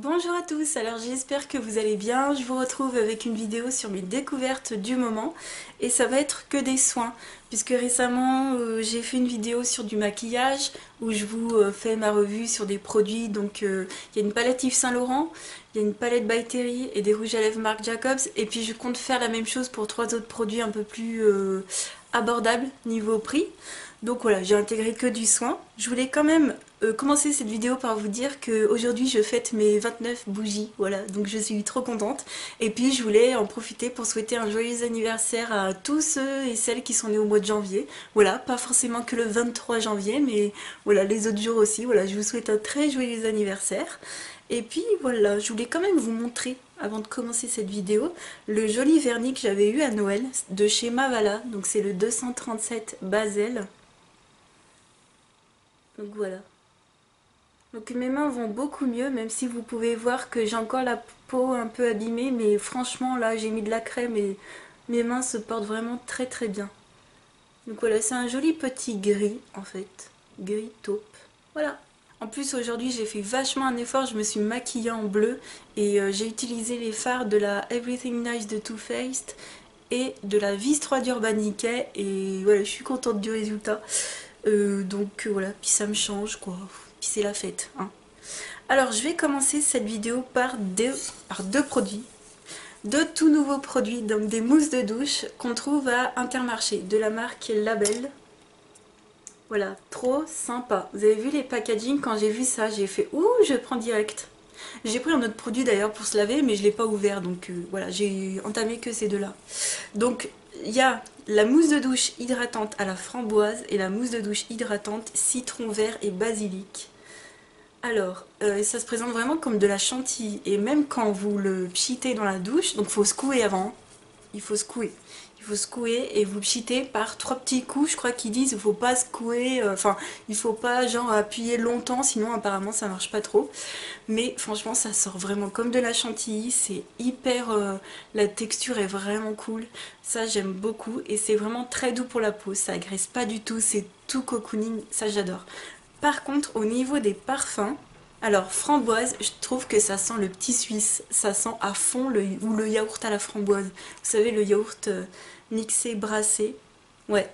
Bonjour à tous, alors j'espère que vous allez bien. Je vous retrouve avec une vidéo sur mes découvertes du moment et ça va être que des soins puisque récemment j'ai fait une vidéo sur du maquillage où je vous fais ma revue sur des produits. Donc il y a une palette Yves Saint Laurent, il y a une palette By Terry et des rouges à lèvres Marc Jacobs, et puis je compte faire la même chose pour trois autres produits un peu plus abordables niveau prix. Donc voilà, j'ai intégré que du soin. Je voulais quand même commencer cette vidéo par vous dire qu'aujourd'hui je fête mes 29 bougies, voilà, donc je suis trop contente. Et puis je voulais en profiter pour souhaiter un joyeux anniversaire à tous ceux et celles qui sont nés au mois de janvier. Voilà, pas forcément que le 23 janvier, mais voilà, les autres jours aussi. Voilà, je vous souhaite un très joyeux anniversaire. Et puis voilà, je voulais quand même vous montrer, avant de commencer cette vidéo, le joli vernis que j'avais eu à Noël de chez Mavala. Donc c'est le 237 Basel. Donc voilà. Donc mes mains vont beaucoup mieux, même si vous pouvez voir que j'ai encore la peau un peu abîmée, mais franchement là j'ai mis de la crème et mes mains se portent vraiment très très bien. Donc voilà, c'est un joli petit gris en fait, gris taupe. Voilà. En plus aujourd'hui j'ai fait vachement un effort, je me suis maquillée en bleu et j'ai utilisé les fards de la Everything Nice de Too Faced et de la Vis 3 d'Urban Decay, et voilà, je suis contente du résultat. Donc voilà, puis ça me change quoi, puis c'est la fête, hein. Alors je vais commencer cette vidéo par deux produits, deux tout nouveaux produits, donc des mousses de douche qu'on trouve à Intermarché, de la marque Label. Voilà, trop sympa. Vous avez vu les packaging, quand j'ai vu ça, j'ai fait ouh, je prends direct. J'ai pris un autre produit d'ailleurs pour se laver, mais je ne l'ai pas ouvert, donc voilà, j'ai entamé que ces deux-là. Donc il y a la mousse de douche hydratante à la framboise et la mousse de douche hydratante citron vert et basilic. Alors, ça se présente vraiment comme de la chantilly, et même quand vous le pchitez dans la douche, donc il faut secouer avant, il faut secouer. Il faut secouer et vous pchitez par trois petits coups. Je crois qu'ils disent il faut pas secouer, enfin il faut pas genre appuyer longtemps, sinon apparemment ça marche pas trop. Mais franchement ça sort vraiment comme de la chantilly, c'est hyper, la texture est vraiment cool. Ça j'aime beaucoup et c'est vraiment très doux pour la peau, ça agresse pas du tout, c'est tout cocooning, ça j'adore. Par contre au niveau des parfums, alors framboise, je trouve que ça sent le petit suisse, ça sent à fond ou le yaourt à la framboise. Vous savez, le yaourt mixé, brassé. Ouais,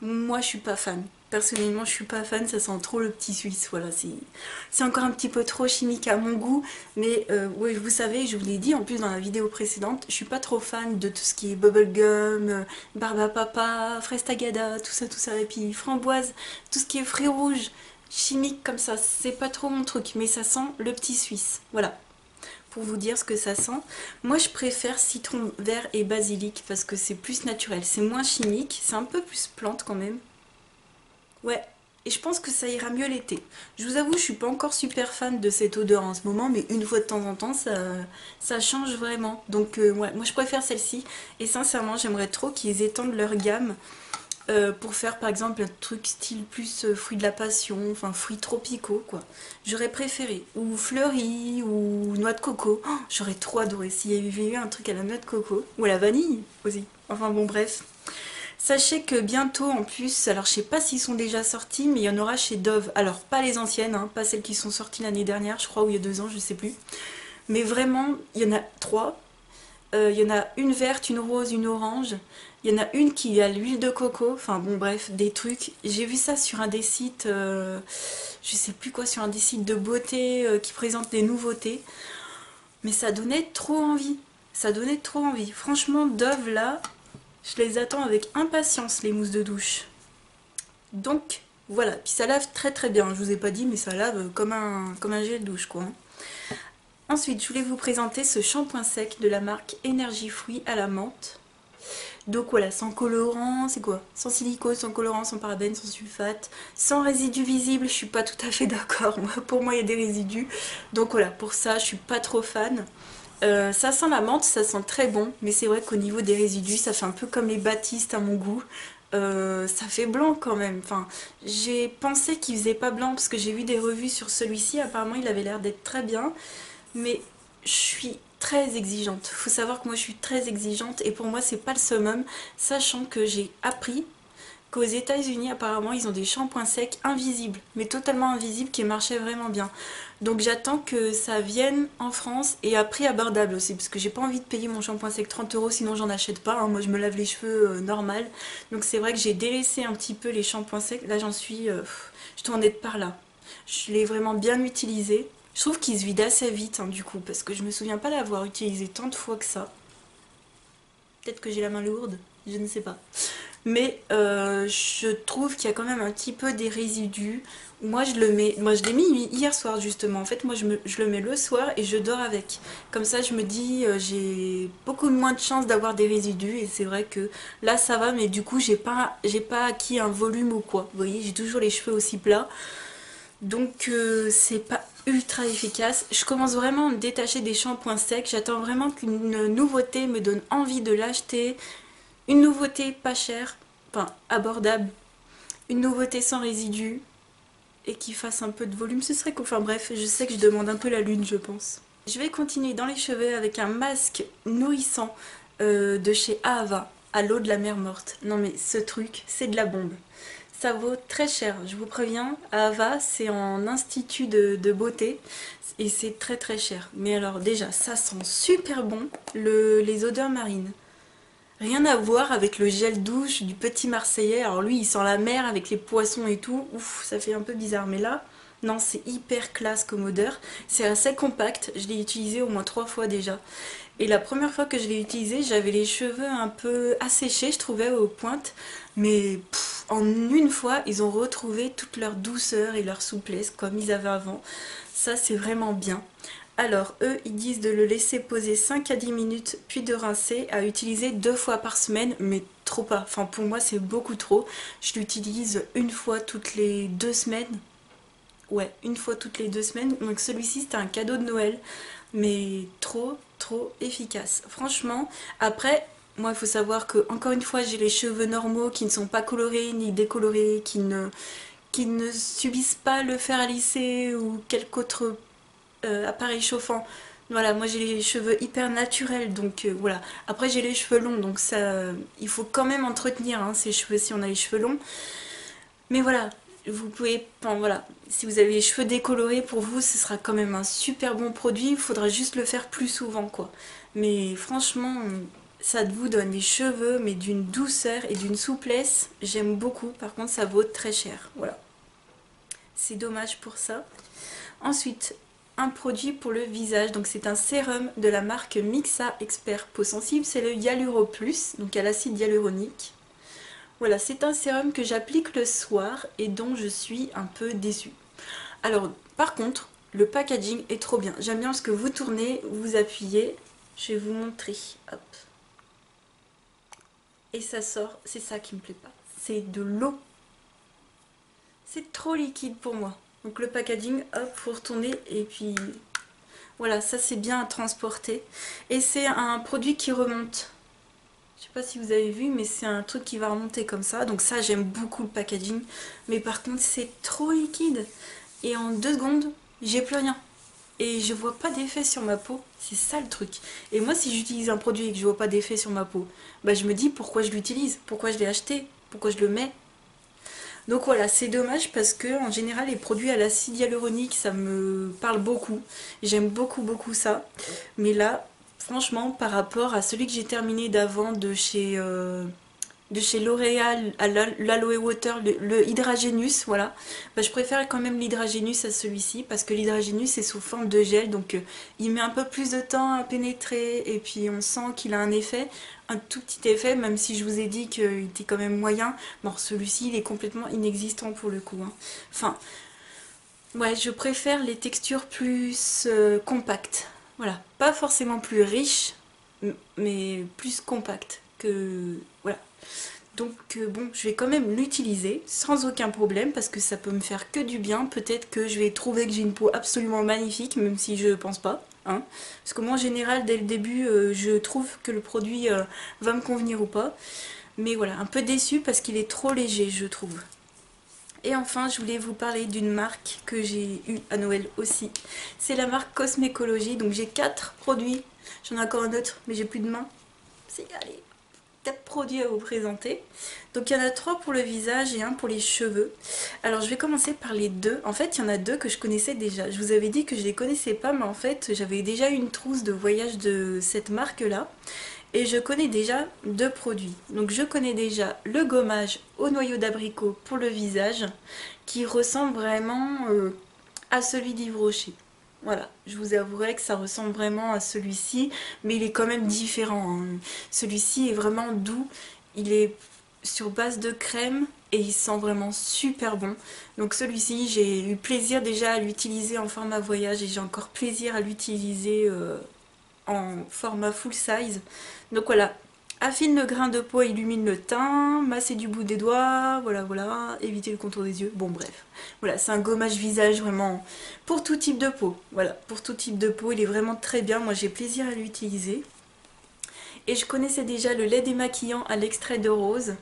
moi je suis pas fan. Personnellement je suis pas fan, ça sent trop le petit suisse, voilà, c'est encore un petit peu trop chimique à mon goût. Mais ouais, vous savez, je vous l'ai dit en plus dans la vidéo précédente, je suis pas trop fan de tout ce qui est bubblegum, barbe à papa, fraise tagada, tout ça, et puis framboise, tout ce qui est fruits rouges chimique comme ça, c'est pas trop mon truc, mais ça sent le petit suisse, voilà, pour vous dire ce que ça sent. Moi je préfère citron vert et basilic parce que c'est plus naturel, c'est moins chimique, c'est un peu plus plante quand même. Ouais, et je pense que ça ira mieux l'été. Je vous avoue, je suis pas encore super fan de cette odeur en ce moment, mais une fois de temps en temps, ça change vraiment. Donc ouais, moi je préfère celle-ci, et sincèrement j'aimerais trop qu'ils étendent leur gamme pour faire par exemple un truc style plus fruits de la passion, enfin fruits tropicaux quoi. J'aurais préféré, ou fleuris, ou noix de coco. Oh, j'aurais trop adoré s'il y avait eu un truc à la noix de coco, ou à la vanille aussi. Enfin bon bref. Sachez que bientôt en plus, alors je sais pas s'ils sont déjà sortis, mais il y en aura chez Dove. Alors pas les anciennes, hein, pas celles qui sont sorties l'année dernière, je crois, ou il y a 2 ans, je sais plus. Mais vraiment, il y en a 3. Il y en a une verte, une rose, une orange. Il y en a une qui a l'huile de coco. Enfin bon bref, des trucs. J'ai vu ça sur un des sites, je sais plus quoi, sur un des sites de beauté qui présentent des nouveautés. Mais ça donnait trop envie. Ça donnait trop envie. Franchement, Dove là, je les attends avec impatience, les mousses de douche. Donc voilà, puis ça lave très très bien. Je vous ai pas dit, mais ça lave comme un gel douche quoi. Ensuite, je voulais vous présenter ce shampoing sec de la marque Énergie Fruits à la menthe. Donc voilà, sans colorant, c'est quoi? Sans silicone, sans colorant, sans parabènes, sans sulfate, sans résidus visibles. Je suis pas tout à fait d'accord. Pour moi, il y a des résidus. Donc voilà, pour ça, je suis pas trop fan. Ça sent la menthe, ça sent très bon, mais c'est vrai qu'au niveau des résidus, ça fait un peu comme les Baptiste à mon goût. Ça fait blanc quand même. Enfin, j'ai pensé qu'il faisait pas blanc parce que j'ai vu des revues sur celui-ci. Apparemment, il avait l'air d'être très bien. Mais je suis très exigeante. Faut savoir que moi je suis très exigeante et pour moi c'est pas le summum, sachant que j'ai appris qu'aux États-Unis apparemment ils ont des shampoings secs invisibles, mais totalement invisibles, qui marchaient vraiment bien. Donc j'attends que ça vienne en France et à prix abordable aussi, parce que j'ai pas envie de payer mon shampoing sec 30 euros, sinon j'en achète pas, hein. Moi je me lave les cheveux normal. Donc c'est vrai que j'ai délaissé un petit peu les shampoings secs. Là j'en suis, je dois en être par là. Je l'ai vraiment bien utilisé. Je trouve qu'il se vide assez vite, hein, du coup, parce que je me souviens pas l'avoir utilisé tant de fois que ça. Peut-être que j'ai la main lourde, je ne sais pas. Mais je trouve qu'il y a quand même un petit peu des résidus. Moi je le mets, moi je l'ai mis hier soir justement. En fait moi je le mets le soir et je dors avec. Comme ça je me dis j'ai beaucoup moins de chances d'avoir des résidus. Et c'est vrai que là ça va, mais du coup j'ai pas acquis un volume ou quoi. Vous voyez, j'ai toujours les cheveux aussi plats. Donc c'est pas ultra efficace. Je commence vraiment à me détacher des shampoings secs. J'attends vraiment qu'une nouveauté me donne envie de l'acheter. Une nouveauté pas chère, enfin abordable. Une nouveauté sans résidus et qui fasse un peu de volume. Ce serait cool. Enfin bref, je sais que je demande un peu la lune, je pense. Je vais continuer dans les cheveux avec un masque nourrissant de chez Ahava, à l'eau de la mer morte. Non mais ce truc, c'est de la bombe. Ça vaut très cher, je vous préviens. Ahava, c'est en institut de beauté et c'est très très cher. Mais alors déjà, ça sent super bon, les odeurs marines. Rien à voir avec le gel douche du petit Marseillais. Alors lui, il sent la mer avec les poissons et tout. Ouf, ça fait un peu bizarre. Mais là, non, c'est hyper classe comme odeur. C'est assez compact. Je l'ai utilisé au moins 3 fois déjà. Et la première fois que je l'ai utilisé, j'avais les cheveux un peu asséchés, je trouvais, aux pointes. Mais en une fois, ils ont retrouvé toute leur douceur et leur souplesse comme ils avaient avant. Ça, c'est vraiment bien. Alors, eux, ils disent de le laisser poser 5 à 10 minutes, puis de rincer, à utiliser 2 fois par semaine, mais trop pas. Enfin, pour moi, c'est beaucoup trop. Je l'utilise une fois toutes les 2 semaines. Ouais, une fois toutes les 2 semaines. Donc celui-ci, c'était un cadeau de Noël, mais trop, trop efficace. Franchement, après, moi, il faut savoir que, encore une fois, j'ai les cheveux normaux qui ne sont pas colorés ni décolorés, qui ne subissent pas le fer à lisser ou quelque autre appareil chauffant. Voilà, moi j'ai les cheveux hyper naturels, donc voilà. Après j'ai les cheveux longs, donc ça, il faut quand même entretenir hein, ces cheveux si on a les cheveux longs. Mais voilà, vous pouvez, enfin, voilà, si vous avez les cheveux décolorés, pour vous ce sera quand même un super bon produit. Il faudra juste le faire plus souvent quoi. Mais franchement, ça vous donne les cheveux, mais d'une douceur et d'une souplesse. J'aime beaucoup. Par contre, ça vaut très cher. Voilà, c'est dommage pour ça. Ensuite, un produit pour le visage, donc c'est un sérum de la marque Mixa Expert Peau Sensible, c'est le Hyaluro Plus, donc à l'acide hyaluronique. Voilà, c'est un sérum que j'applique le soir et dont je suis un peu déçue. Alors, par contre, le packaging est trop bien. J'aime bien parce que vous tournez, vous appuyez, je vais vous montrer, hop. Et ça sort, c'est ça qui me plaît pas, c'est de l'eau. C'est trop liquide pour moi. Donc le packaging, hop, faut retourner et puis voilà, ça c'est bien à transporter. Et c'est un produit qui remonte. Je sais pas si vous avez vu, mais c'est un truc qui va remonter comme ça. Donc ça, j'aime beaucoup le packaging. Mais par contre, c'est trop liquide. Et en 2 secondes, j'ai plus rien. Et je vois pas d'effet sur ma peau. C'est ça le truc. Et moi, si j'utilise un produit et que je vois pas d'effet sur ma peau, bah je me dis pourquoi je l'utilise, pourquoi je l'ai acheté, pourquoi je le mets. Donc voilà, c'est dommage parce que en général les produits à l'acide hyaluronique ça me parle beaucoup. J'aime beaucoup beaucoup ça. Mais là, franchement, par rapport à celui que j'ai terminé d'avant de chez L'Oréal, à l'Aloe Water, le Hydragénus, voilà. Bah, je préfère quand même l'Hydragénus à celui-ci parce que l'Hydragénus est sous forme de gel, donc il met un peu plus de temps à pénétrer et puis on sent qu'il a un effet, un tout petit effet, même si je vous ai dit qu'il était quand même moyen. Bon, celui-ci il est complètement inexistant pour le coup, hein. Enfin, ouais, je préfère les textures plus compactes. Voilà, pas forcément plus riches, mais plus compactes que... Voilà. Donc bon, je vais quand même l'utiliser sans aucun problème parce que ça peut me faire que du bien. Peut-être que je vais trouver que j'ai une peau absolument magnifique, même si je pense pas. Hein. Parce que moi en général, dès le début, je trouve que le produit va me convenir ou pas. Mais voilà, un peu déçue parce qu'il est trop léger, je trouve. Et enfin, je voulais vous parler d'une marque que j'ai eue à Noël aussi. C'est la marque Cosmécologie. Donc j'ai 4 produits. J'en ai encore un autre, mais j'ai plus de main. C'est allez. 4 produits à vous présenter. Donc il y en a 3 pour le visage et 1 pour les cheveux. Alors je vais commencer par les deux. En fait, il y en a 2 que je connaissais déjà. Je vous avais dit que je les connaissais pas, mais en fait, j'avais déjà eu une trousse de voyage de cette marque-là. Et je connais déjà 2 produits. Donc je connais déjà le gommage au noyau d'abricot pour le visage, qui ressemble vraiment à celui d'Yves Rocher. Voilà, je vous avouerai que ça ressemble vraiment à celui-ci, mais il est quand même différent, hein. Celui-ci est vraiment doux, il est sur base de crème et il sent vraiment super bon. Donc celui-ci, j'ai eu plaisir déjà à l'utiliser en format voyage et j'ai encore plaisir à l'utiliser en format full size. Donc voilà, affine le grain de peau, illumine le teint, masser du bout des doigts, voilà, éviter le contour des yeux. Bon bref, voilà, c'est un gommage visage vraiment pour tout type de peau. Voilà, pour tout type de peau, il est vraiment très bien, moi j'ai plaisir à l'utiliser. Et je connaissais déjà le lait démaquillant à l'extrait de rose.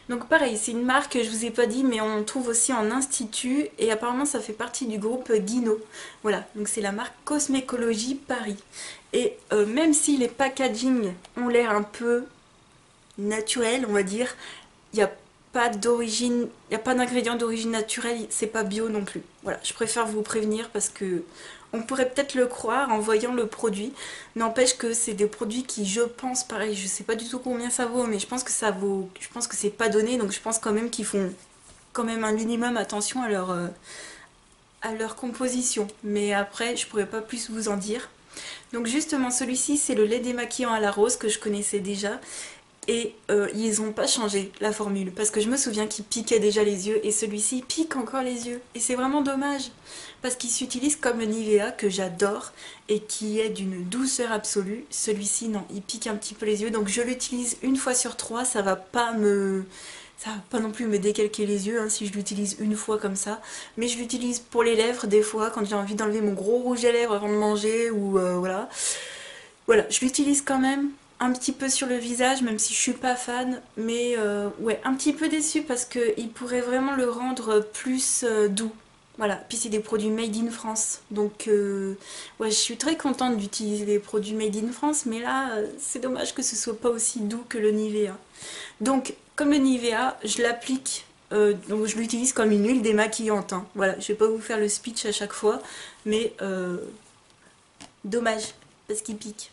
Donc pareil, c'est une marque, je vous ai pas dit, mais on trouve aussi en institut et apparemment ça fait partie du groupe Guino. Voilà, donc c'est la marque Cosmécologie Paris. Et même si les packaging ont l'air un peu naturels, on va dire, il n'y a pas d'origine, il n'y a pas d'ingrédients d'origine naturelle, c'est pas bio non plus. Voilà, je préfère vous prévenir parce que on pourrait peut-être le croire en voyant le produit. N'empêche que c'est des produits qui, je pense, pareil, je sais pas du tout combien ça vaut, mais je pense que ça vaut, je pense que c'est pas donné, donc je pense quand même qu'ils font quand même un minimum attention à leur composition. Mais après, je pourrais pas plus vous en dire. Donc justement, celui-ci, c'est le lait démaquillant à la rose que je connaissais déjà. Et ils n'ont pas changé la formule parce que je me souviens qu'il piquait déjà les yeux et celui-ci pique encore les yeux et c'est vraiment dommage parce qu'il s'utilise comme le Nivea que j'adore et qui est d'une douceur absolue. Celui-ci non, il pique un petit peu les yeux donc je l'utilise une fois sur 3, ça va pas non plus me décalquer les yeux hein, si je l'utilise une fois comme ça, mais je l'utilise pour les lèvres des fois quand j'ai envie d'enlever mon gros rouge à lèvres avant de manger ou voilà. Voilà, je l'utilise quand même un petit peu sur le visage, même si je suis pas fan, mais ouais, un petit peu déçue parce qu'il pourrait vraiment le rendre plus doux. Voilà, puis c'est des produits made in France, donc ouais, je suis très contente d'utiliser des produits made in France, mais là, c'est dommage que ce soit pas aussi doux que le Nivea. Donc, comme le Nivea, je l'applique, donc je l'utilise comme une huile démaquillante, hein. Voilà, je vais pas vous faire le speech à chaque fois, mais dommage, parce qu'il pique.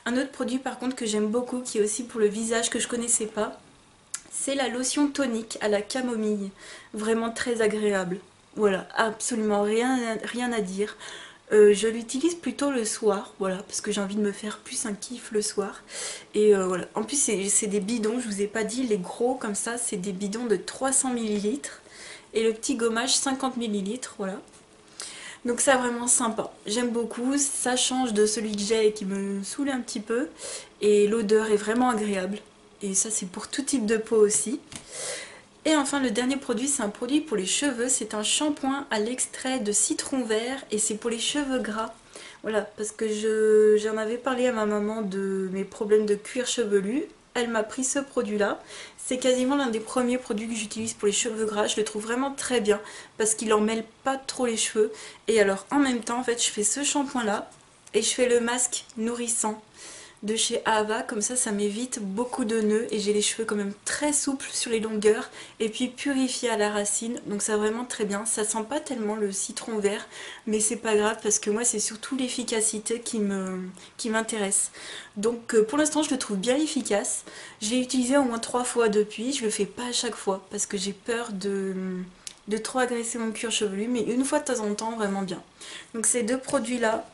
Un autre produit par contre que j'aime beaucoup, qui est aussi pour le visage, que je connaissais pas, c'est la lotion tonique à la camomille. Vraiment très agréable. Voilà, absolument rien à dire. Je l'utilise plutôt le soir, voilà, parce que j'ai envie de me faire plus un kiff le soir. Et voilà, en plus c'est des bidons, je vous ai pas dit, les gros comme ça, c'est des bidons de 300 ml. Et le petit gommage 50 ml, voilà. Donc ça vraiment sympa, j'aime beaucoup, ça change de celui que j'ai et qui me saoule un petit peu. Et l'odeur est vraiment agréable. Et ça c'est pour tout type de peau aussi. Et enfin le dernier produit, c'est un produit pour les cheveux, c'est un shampoing à l'extrait de citron vert et c'est pour les cheveux gras. Voilà, parce que j'en avais parlé à ma maman de mes problèmes de cuir chevelu. Elle m'a pris ce produit là, c'est quasiment l'un des premiers produits que j'utilise pour les cheveux gras, je le trouve vraiment très bien parce qu'il en mêle pas trop les cheveux. Et alors en même temps en fait je fais ce shampoing là et je fais le masque nourrissant de chez Ava, comme ça m'évite beaucoup de nœuds et j'ai les cheveux quand même très souples sur les longueurs et puis purifiés à la racine, donc ça vraiment très bien. Ça sent pas tellement le citron vert, mais c'est pas grave parce que moi c'est surtout l'efficacité qui m'intéresse. Donc pour l'instant je le trouve bien efficace, je l'ai utilisé au moins 3 fois depuis, je le fais pas à chaque fois parce que j'ai peur de trop agresser mon cuir chevelu, mais une fois de temps en temps vraiment bien. Donc ces deux produits là,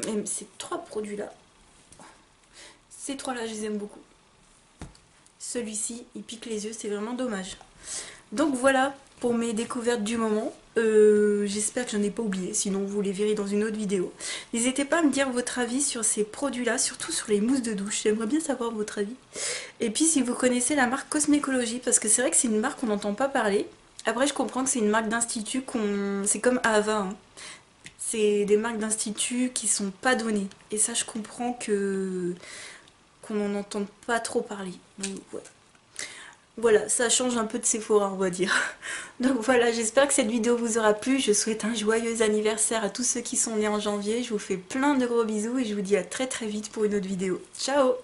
même ces 3 produits là, ces 3 là je les aime beaucoup. Celui-ci il pique les yeux, c'est vraiment dommage. Donc voilà pour mes découvertes du moment. J'espère que j'en ai pas oublié, sinon vous les verrez dans une autre vidéo. N'hésitez pas à me dire votre avis sur ces produits là, surtout sur les mousses de douche, j'aimerais bien savoir votre avis. Et puis si vous connaissez la marque Cosmécologie, parce que c'est vrai que c'est une marque qu'on n'entend pas parler. Après je comprends que c'est une marque d'institut, c'est comme Ava, hein. C'est des marques d'institut qui sont pas données. Et ça je comprends qu'on n'en entende pas trop parler. Donc voilà. Voilà, ça change un peu de Sephora, on va dire. Donc voilà, j'espère que cette vidéo vous aura plu. Je souhaite un joyeux anniversaire à tous ceux qui sont nés en janvier. Je vous fais plein de gros bisous et je vous dis à très très vite pour une autre vidéo. Ciao!